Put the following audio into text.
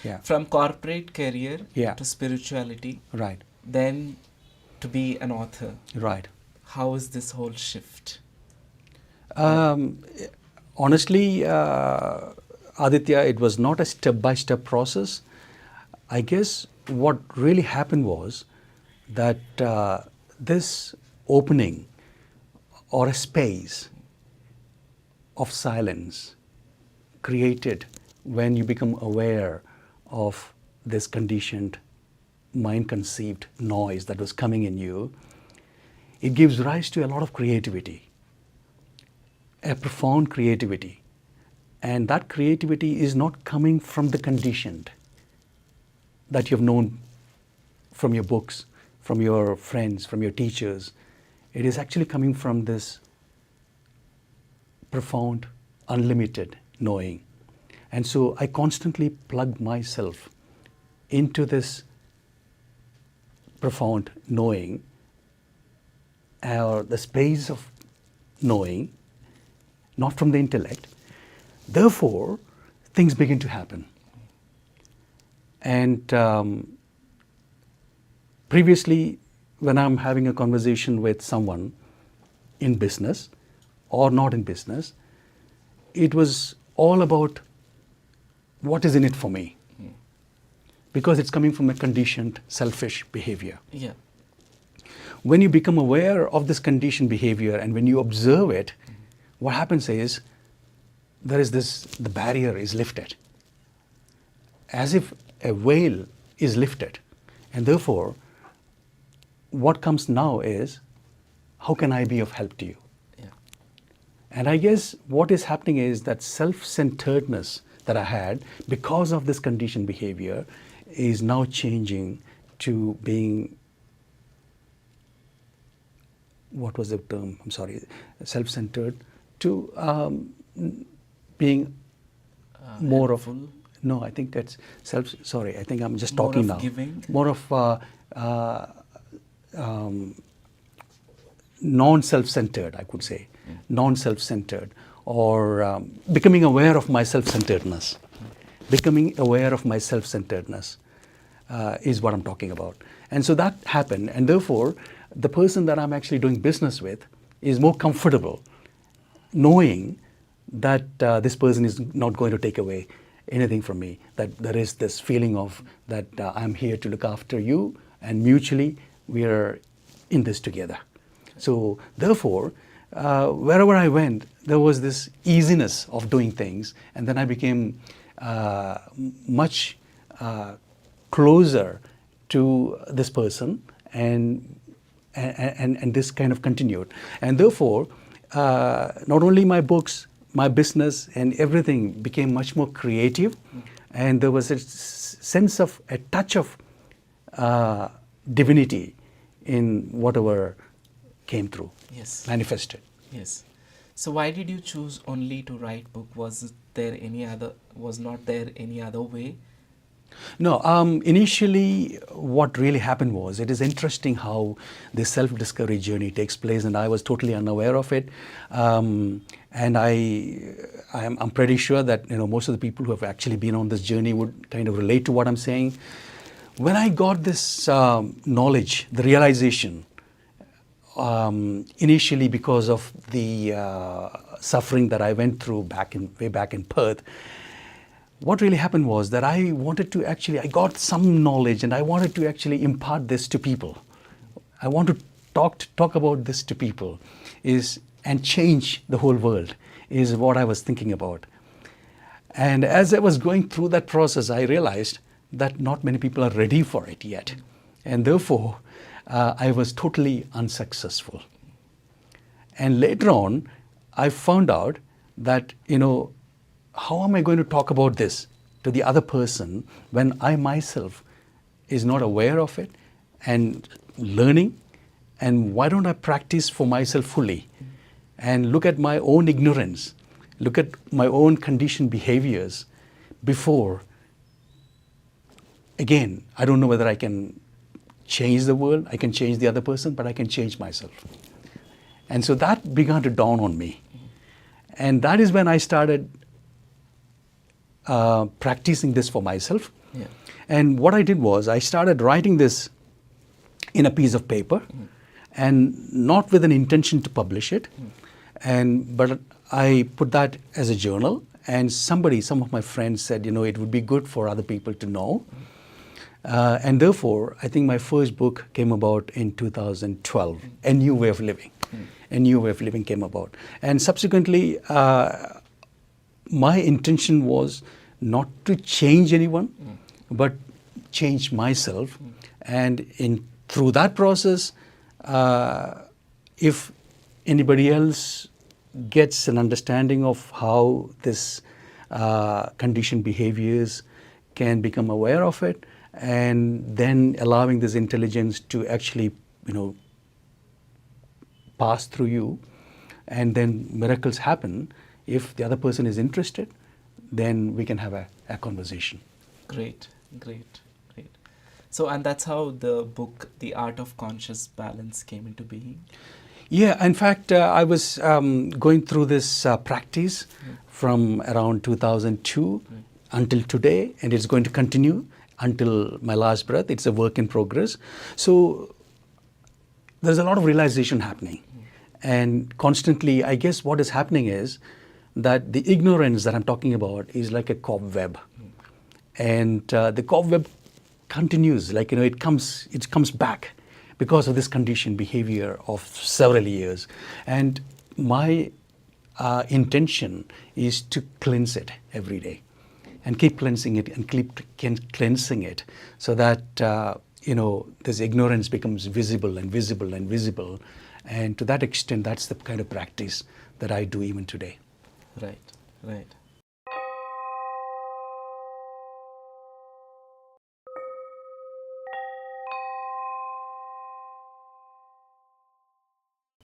Yeah. From corporate career Yeah. to spirituality, Right. then to be an author. Right. How is this whole shift? Honestly, Aditya, it was not a step-by-step process. I guess what really happened was that this opening or a space of silence created when you become aware of this conditioned, mind-conceived noise that was coming in you, it gives rise to a lot of creativity, a profound creativity. And that creativity is not coming from the conditioned that you've known from your books, from your friends, from your teachers. It is actually coming from this profound, unlimited knowing. And so I constantly plug myself into this profound knowing, or the space of knowing, not from the intellect. Therefore, things begin to happen. And previously, when I'm having a conversation with someone in business or not in business, it was all about what is in it for me. Because it's coming from a conditioned, selfish behavior. Yeah. When you become aware of this conditioned behavior and when you observe it, what happens is there is this, the barrier is lifted. As if a veil is lifted. And therefore, what comes now is, how can I be of help to you? Yeah. And I guess what is happening is that self-centeredness that I had because of this conditioned behavior is now changing to being, what was the term? I'm sorry, self-centered to being more helpful. of, no, I think that's sorry, I think I'm just More talking of now. Giving. More of non-self-centered, I could say. Non-self-centered, or becoming aware of my self-centeredness. Becoming aware of my self-centeredness is what I'm talking about. And so that happened, and therefore, the person that I'm actually doing business with is more comfortable knowing that this person is not going to take away anything from me, that there is this feeling of that I'm here to look after you, and mutually we are in this together. So therefore, wherever I went, there was this easiness of doing things, and then I became much closer to this person, and this kind of continued. And therefore, not only my books, my business and everything became much more creative, and there was a sense of, a touch of divinity in whatever came through, Yes. manifested. Yes. So why did you choose only to write book? Was not there any other way? No, initially what really happened was, it is interesting how this self-discovery journey takes place, and I was totally unaware of it. And I'm pretty sure that most of the people who have actually been on this journey would kind of relate to what I'm saying. When I got this knowledge, the realization, initially because of the suffering that I went through way back in Perth, what really happened was that I got some knowledge, and I wanted to actually impart this to people. I want to talk about this to people, and change the whole world, is what I was thinking about. And as I was going through that process, I realized that not many people are ready for it yet. And therefore, I was totally unsuccessful. And later on, I found out that, how am I going to talk about this to the other person when I myself is not aware of it and learning? And why don't I practice for myself fully and look at my own ignorance, look at my own conditioned behaviors before? Again, I don't know whether I can change the world, I can change the other person, but I can change myself. And so that began to dawn on me. And that is when I started practicing this for myself. Yeah. And what I did was I started writing this in a piece of paper, and not with an intention to publish it, but I put that as a journal. And some of my friends said, it would be good for other people to know. And therefore, I think my first book came about in 2012, A New Way of Living. A New Way of Living came about. And subsequently, my intention was not to change anyone, but change myself. And through that process, if anybody else gets an understanding of how this conditioned behaviors can become aware of it, and then allowing this intelligence to actually, pass through you, and then miracles happen. If the other person is interested, then we can have a conversation. Great. So, and that's how the book, The Art of Conscious Balance, came into being? Yeah, in fact, I was going through this practice from around 2002 until today, and it's going to continue until my last breath. It's a work in progress. So there's a lot of realization happening. And constantly, I guess what is happening is that the ignorance that I'm talking about is like a cobweb. And the cobweb continues, it comes back because of this conditioned behavior of several years. And my intention is to cleanse it every day, and keep cleansing it and keep cleansing it, so that this ignorance becomes visible and visible and visible. And to that extent, that's the kind of practice that I do even today. Right.